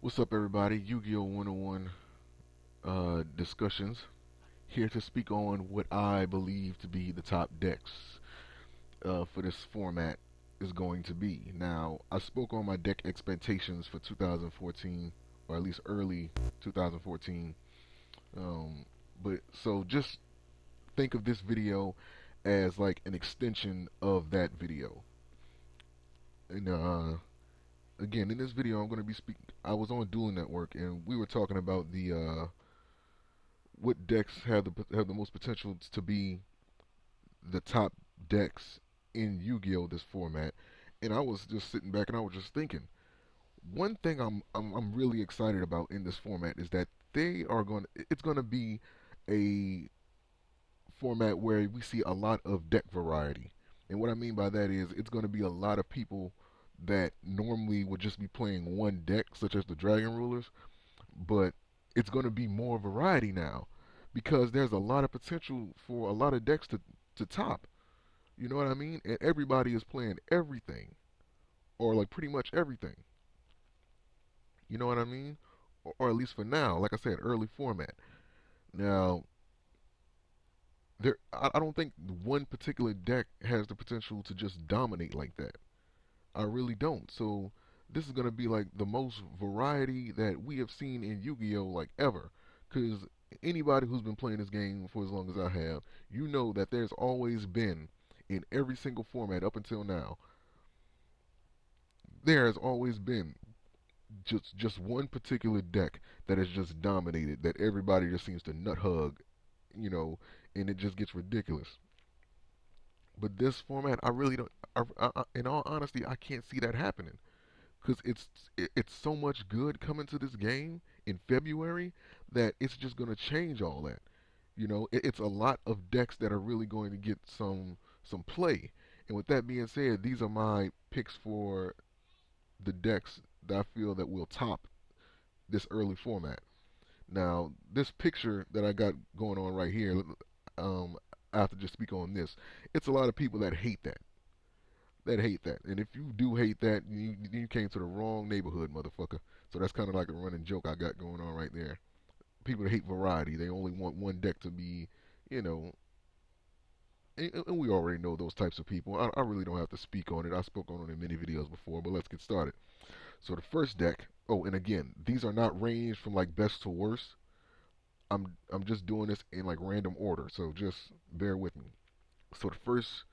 What's up, everybody? Yu-Gi-Oh! 101 discussions. Here to speak on what I believe to be the top decks for this format is going to be. Now, I spoke on my deck expectations for 2014, or at least early 2014. Um, but so just think of this video as like an extension of that video. And again, in this video, I'm going to be speaking. I was on Duel Network, and we were talking about the what decks have the most potential to be the top decks in Yu-Gi-Oh! This format. And I was just sitting back and I was just thinking, one thing I'm really excited about in this format is that it's going to be a format where we see a lot of deck variety. And what I mean by that is it's going to be a lot of people that normally would just be playing one deck, such as the Dragon Rulers, but it's going to be more variety now because there's a lot of potential for a lot of decks to top. You know what I mean? And everybody is playing everything, or like pretty much everything. You know what I mean? Or at least for now, like I said, early format. Now, I don't think one particular deck has the potential to just dominate like that. I really don't. So this is gonna be like the most variety that we have seen in Yu-Gi-Oh like ever. Because anybody who's been playing this game for as long as I have, you know that there's always been in every single format up until now, there has always been just one particular deck that has just dominated, that everybody just seems to nut hug, you know, and it just gets ridiculous. But this format, I really don't. In all honesty, I can't see that happening because it's so much good coming to this game in February that it's just going to change all that. You know, it's a lot of decks that are really going to get some play. And with that being said, these are my picks for the decks that I feel that will top this early format. Now, this picture that I got going on right here, um, I have to just speak on this. It's a lot of people that hate that. That hate that. And if you do hate that, you came to the wrong neighborhood, motherfucker. So that's kind of like a running joke I got going on right there. People that hate variety, they only want one deck to be, you know, and we already know those types of people. I really don't have to speak on it. I spoke on it in many videos before, but let's get started. So the first deck, oh, and again, these are not ranged from like best to worst. I'm just doing this in like random order, so just bear with me. So the first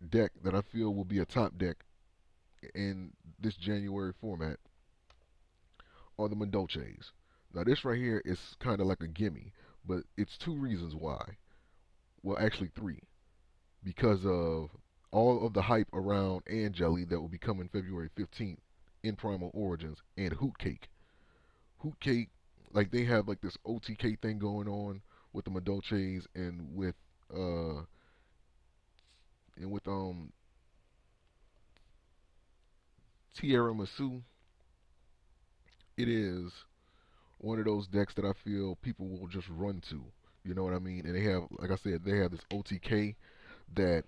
deck that I feel will be a top deck in this January format are the Madolches. Now this right here is kind of like a gimme, but it's two reasons why. Well, actually three. Because of all of the hype around Angeli that will be coming February 15th in Primal Origins and Hoot Cake. Hoot Cake, like they have like this OTK thing going on with the Madolches uh and with Tierra Masu. It is one of those decks that I feel people will just run to. You know what I mean? And they have, like I said, they have this OTK that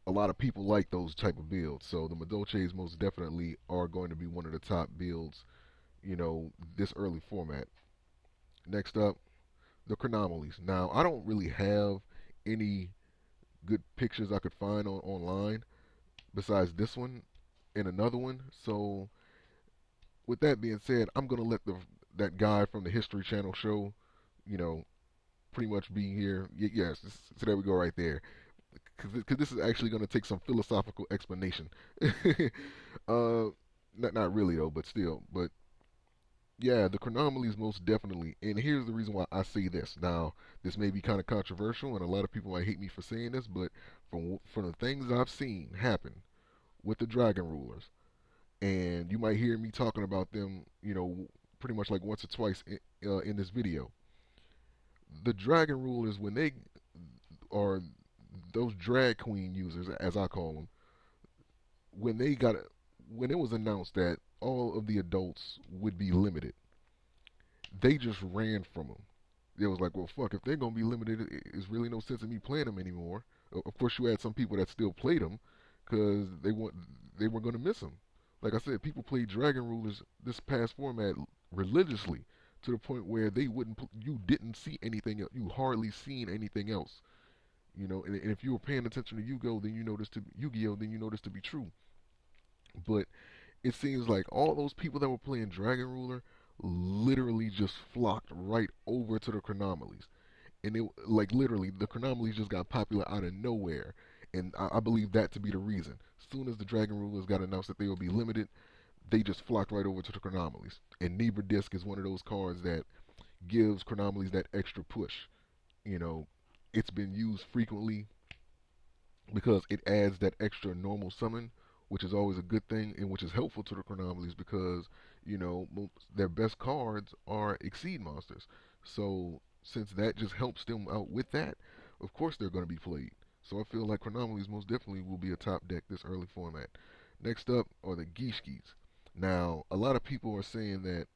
a lot of people like those type of builds. So the Madolches most definitely are going to be one of the top builds, you know, this early format. Next up, the Chronomalies. Now, I don't really have any good pictures I could find online besides this one and another one. So, with that being said, I'm gonna let that guy from the History Channel show, you know, pretty much be here. Yes, so there we go right there. Because this is actually going to take some philosophical explanation. Not really though, but still. But yeah, the Chronomalies most definitely. And here's the reason why I say this. Now, this may be kind of controversial, and a lot of people might hate me for saying this, but from the things I've seen happen with the Dragon Rulers, and you might hear me talking about them, you know, pretty much like once or twice in this video. The Dragon Rulers, when they are those drag queen users, as I call them, when they got when it was announced that all of the adults would be limited, they just ran from them. It was like, well, fuck, if they're gonna be limited, it's really no sense in me playing them anymore. Of course, you had some people that still played them because they were gonna miss them. Like I said, people play Dragon Rulers this past format religiously to the point where they wouldn't. You didn't see anything else. You hardly seen anything else. You know, and if you were paying attention to Yu-Gi-Oh, then you know this to Yu-Gi-Oh, then you know this to be true. But it seems like all those people that were playing Dragon Ruler literally just flocked right over to the Chronomalies. And it, like, literally, the Chronomalies just got popular out of nowhere. And I believe that to be the reason. As soon as the Dragon Rulers got announced that they would be limited, they just flocked right over to the Chronomalies. And Nebra Disc is one of those cards that gives Chronomalies that extra push. You know, it's been used frequently because it adds that extra normal summon, which is always a good thing and which is helpful to the Chronomalies because, you know, their best cards are Exceed monsters. So since that just helps them out with that, of course they're going to be played. So I feel like Chronomalies most definitely will be a top deck this early format. Next up are the Geese. Now, a lot of people are saying that,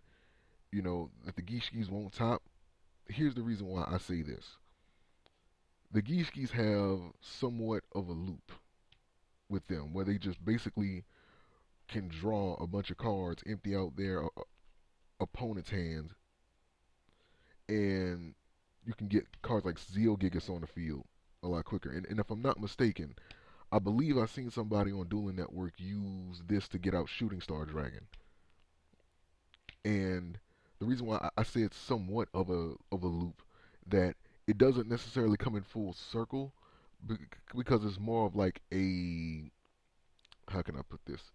you know, that the Geese won't top. Here's the reason why I say this. The Geese have somewhat of a loop with them where they just basically can draw a bunch of cards, empty out their opponent's hands, and you can get cards like Zeal Gigas on the field a lot quicker. And if I'm not mistaken, I believe I've seen somebody on Dueling Network use this to get out Shooting Star Dragon. And the reason why I say it's somewhat of a loop, that it doesn't necessarily come in full circle because it's more of like a, how can I put this?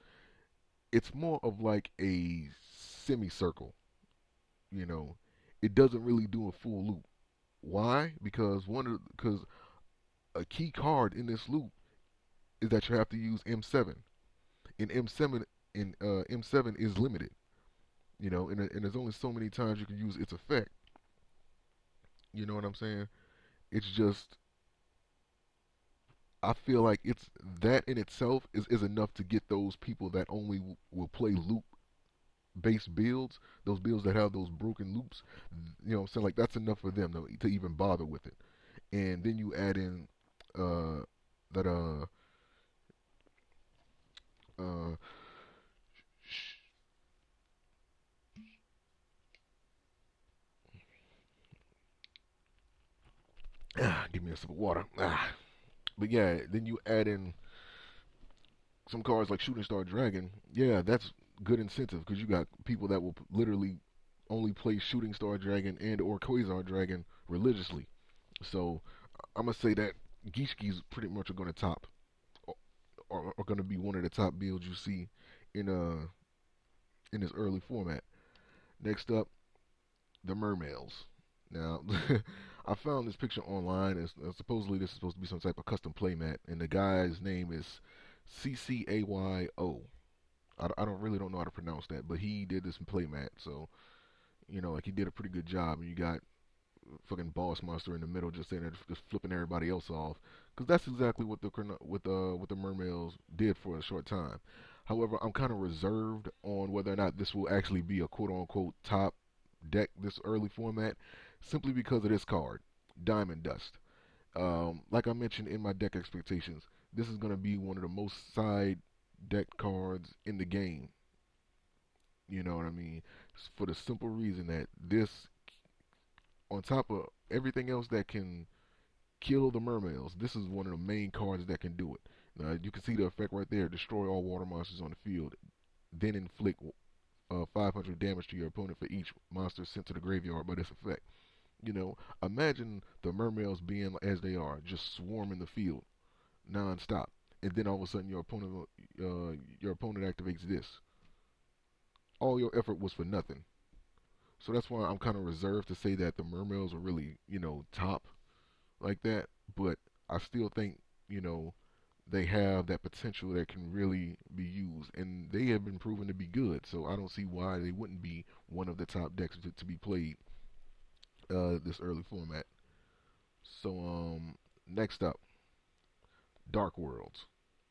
It's more of like a semicircle, you know. It doesn't really do a full loop. Why? Because a key card in this loop is that you have to use M7. And M7 is limited, you know, and there's only so many times you can use its effect. You know what I'm saying? It's just, I feel like it's that in itself is enough to get those people that only will play loop based builds, those builds that have those broken loops. You know what I'm saying? Like, that's enough for them to even bother with it. And then you add in uh that uh give me a sip of water. But yeah, then you add in some cards like Shooting Star Dragon. Yeah, that's good incentive because you got people that will literally only play Shooting Star Dragon and or Quasar Dragon religiously. So I'm gonna say that Geese pretty much are gonna top, are gonna be one of the top builds you see in in this early format. Next up, the Mermails. Now, I found this picture online. Supposedly this is supposed to be some type of custom playmat, and the guy's name is CCAYO. I don't really don't know how to pronounce that, but he did this playmat, so you know, like, he did a pretty good job. And you got fucking boss monster in the middle, just sitting there, just flipping everybody else off, because that's exactly what the Mermails did for a short time. However, I'm kind of reserved on whether or not this will actually be a quote unquote top deck this early format, simply because of this card, Diamond Dust. Like I mentioned in my deck expectations, this is going to be one of the most side deck cards in the game. You know what I mean? For the simple reason that this, on top of everything else that can kill the Mermails, this is one of the main cards that can do it. Now, you can see the effect right there: destroy all water monsters on the field, then inflict 500 damage to your opponent for each monster sent to the graveyard by this effect. You know, imagine the Mermails being as they are, just swarming the field non-stop, and then all of a sudden your opponent activates this. All your effort was for nothing. So that's why I'm kind of reserved to say that the Mermails are really, you know, top like that. But I still think, you know, they have that potential that can really be used, and they have been proven to be good. So I don't see why they wouldn't be one of the top decks to be played this early format. So next up, Dark Worlds.